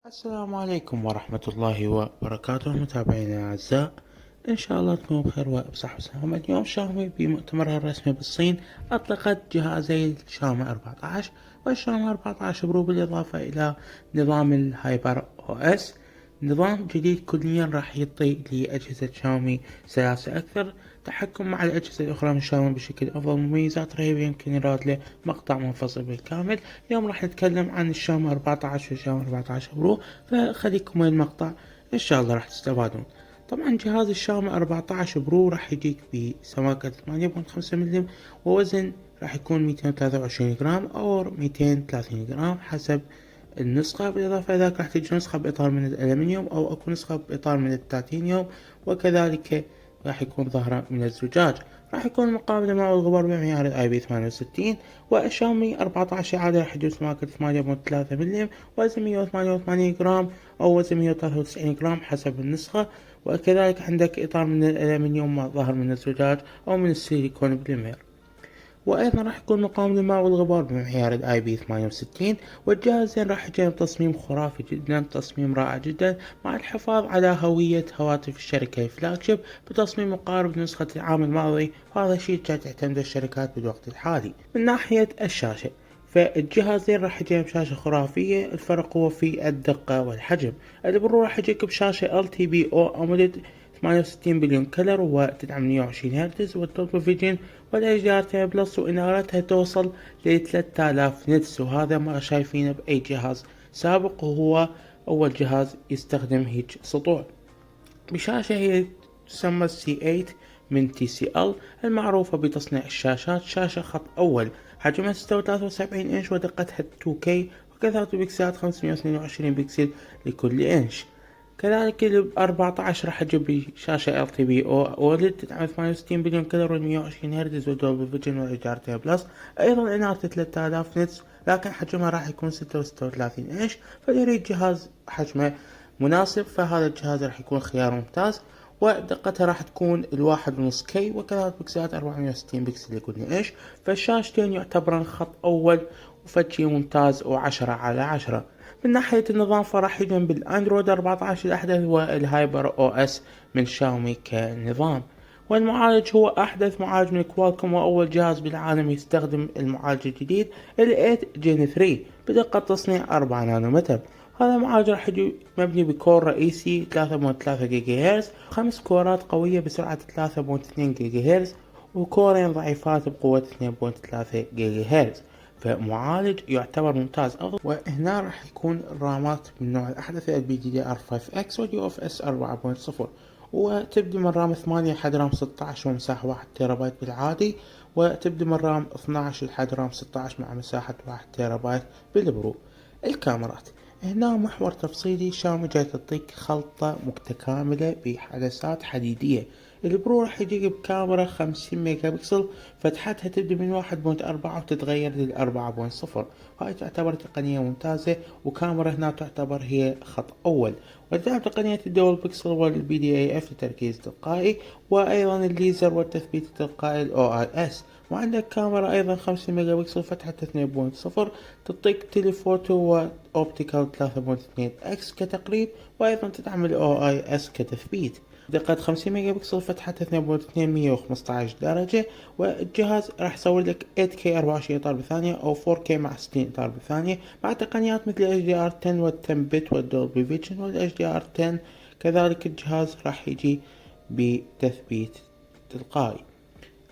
السلام عليكم ورحمة الله وبركاته متابعينا الأعزاء. إن شاء الله تكونوا بخير وبصحة وسلامة. اليوم شاومي بمؤتمرها الرسمي بالصين أطلقت جهازي شاومي 14 والشاومي 14 برو، بالإضافة إلى نظام الهايبر أو إس، نظام جديد كليا راح يعطي لأجهزة شاومي سلاسة أكثر، تحكم مع الأجهزة الأخرى من شاومي بشكل أفضل، مميزات رهيبة يمكن يراد له مقطع منفصل بالكامل. اليوم راح نتكلم عن الشاومي 14 والشاومي 14 برو، فخليكم وين المقطع إن شاء الله راح تستفادون. طبعا جهاز الشاومي 14 برو راح يجيك بسماكة 8.5 ملم، ووزن راح يكون 223 جرام أو 230 جرام حسب النسخة. بالإضافة إلى ذلك راح تجي نسخة بإطار من الألمنيوم أو أكو نسخة بإطار من التيتانيوم، وكذلك راح يكون ظهره من الزجاج. راح يكون مقابل الماء والغبار بمعيار الاي بي 68. والشاومي 14 عادي راح يجوز ماكل 8.3 ملم، وزن 188 جرام أو وزن 193 جرام حسب النسخة. وكذلك عندك إطار من الألمنيوم مع ظهر من الزجاج أو من السيليكون بوليمر. وأيضا راح يكون مقاوم للماء والغبار بمعيار الاي بي 68. والجهازين راح يجي بتصميم خرافي جدا، تصميم رائع جدا، مع الحفاظ على هوية هواتف الشركة الفلاج شيب بتصميم مقارب لنسخة العام الماضي، وهذا الشيء جاي تعتمد الشركات بالوقت الحالي. من ناحية الشاشة، فالجهازين راح يجي بشاشة خرافية، الفرق هو في الدقة والحجم. البرو راح يجيك بشاشة LTPO AMOLED 68 بليون كلر وتدعم 120 هرتز والدولبي فيجن والHDR10 بلس، وإنارتها توصل ل 3000 نتس، وهذا ما شايفينه بأي جهاز سابق، وهو أول جهاز يستخدم هيج سطوع. بشاشة هي تسمى C8 من TCL المعروفة بتصنيع الشاشات، شاشة خط أول، حجمها 76 إنش ودقتها 2K، وكثرة البكسلات 522 بكسل لكل إنش. كذلك ال 14 راح تجيب بشاشة LTPO OLED تدعم 68 بليون كلر و 120 هرتز ودولبي فيجن والHDR10 بلس، أيضا إنارة 3000 نتس، لكن حجمها راح يكون 36 إنش، فاللي يريد جهاز حجمه مناسب فهذا الجهاز راح يكون خيار ممتاز. ودقتها راح تكون الواحد ونص كي، وكذلك بكسلات 460 بكسل لكل إنش. فالشاشتين يعتبرن خط أول وفتشي ممتاز وعشرة على عشرة. من ناحية النظام فراح يجون بالاندرويد 14 الأحدث والهايبر او اس من شاومي كنظام. والمعالج هو أحدث معالج من كوالكوم، وأول جهاز بالعالم يستخدم المعالج الجديد ال 8 جين 3 بدقة تصنيع 4 نانومتر. هذا المعالج راح يجي مبني بكور رئيسي 3.3 جيجا هرتز، 5 كورات قوية بسرعة 3.2 جيجا هرتز، وكورين ضعيفات بقوة 2.3 جيجا هرتز. فمعالج يعتبر ممتاز أفضل. وهنا راح يكون الرامات من النوع الأحدث LPDDR5X والUFS 4.0، وتبدأ من رام 8 لحد رام 16 ومساحة 1 تيرا بايت بالعادي، وتبدأ من رام 12 لحد رام 16 مع مساحة 1 تيرا بايت بالبرو. الكاميرات هنا محور تفصيلي، شاومي جاي تعطيك خلطة متكاملة بحدثات حديدية. البرو راح يجيك بكاميرا 50 ميجا بكسل، فتحتها تبدأ من 1.4 وتتغير ل4.0، وهاي تعتبر تقنية ممتازة، وكاميرا هنا تعتبر هي خط أول. وتدعم تقنية الدول بيكسل والبي دي اي اف لتركيز تلقائي، وايضا الليزر والتثبيت التلقائي الاو اي اس. وعندك كاميرا ايضا 5 ميجا بكسل فتحة 2.0، تعطيك تيليفوتو واوبتيكال 3.2 اكس كتقريب، وايضا تدعم الاو اي اس كتثبيت. دقة 50 ميجا بكسل فتحة 2.2 115 درجة. والجهاز راح يصور لك 8K 24 إطار بثانية أو 4K مع 60 إطار بثانية، مع تقنيات مثل HDR10 وال10 بت والدولبي فيجن والHDR10. كذلك الجهاز راح يجي بتثبيت تلقائي.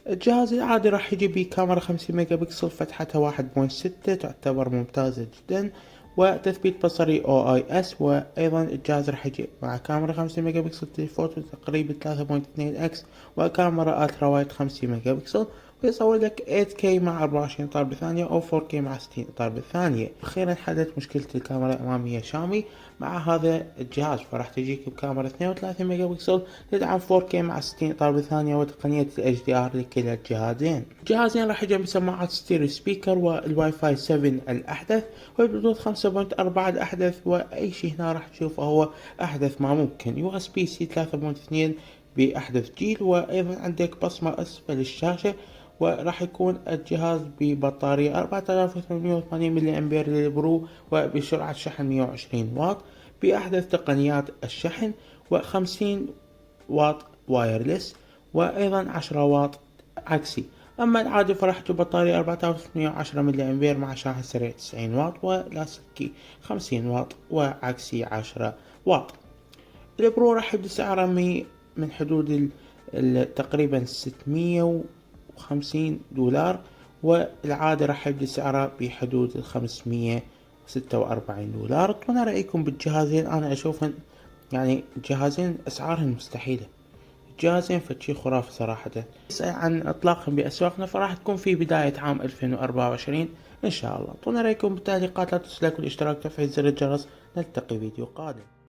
الجهاز العادي راح يجي بكاميرا 50 ميجا بكسل فتحتها 1.6 تعتبر ممتازة جدا، وتثبيت بصري OIS. وايضا الجهاز راح يجي مع كاميرا 50 ميجا بكسل تليفوتو تقريبا 3.2 اكس، وكاميرا الترا وايد 50 ميجا بكسل، ويصور لك 8K مع 24 اطار بالثانية او 4K مع 60 اطار بالثانية. اخيرا حلت مشكلة الكاميرا الامامية شاومي مع هذا الجهاز، فراح تجيك بكاميرا 32 ميجا بكسل تدعم 4K مع 60 اطار بالثانية وتقنية ال HDR لكلا الجهازين. الجهازين راح يجون بسماعات ستيريو سبيكر والواي فاي 7 الاحدث والبلوتوث 5.4 الاحدث، واي شيء هنا راح تشوفه هو احدث ما ممكن. USB-C 3.2 باحدث جيل، وايضا عندك بصمة اسفل الشاشة. وراح يكون الجهاز ببطارية 4880 ملي امبير للبرو وبسرعة شحن 120 واط. بأحدث تقنيات الشحن، و50 واط وايرلس، وأيضا 10 واط عكسي. أما العادي فراح تجيب بطارية 4810 ملي أمبير مع شاحن سريع 90 واط ولاسلكي 50 واط وعكسي 10 واط. البرو راح يبدأ سعره من حدود تقريبا 650 دولار، والعادي راح يبدأ سعره بحدود 546 دولار. اعطونا رأيكم بالجهازين، أنا أشوفهم يعني جهازين أسعارهم مستحيلة، جهازين فشي خرافي صراحة. نسأل عن إطلاقهم بأسواقنا فراح تكون في بداية عام 2024 إن شاء الله. اعطونا رأيكم بالتعليقات، لا تنسوا الاشتراك وتفعيل زر الجرس. نلتقي فيديو قادم.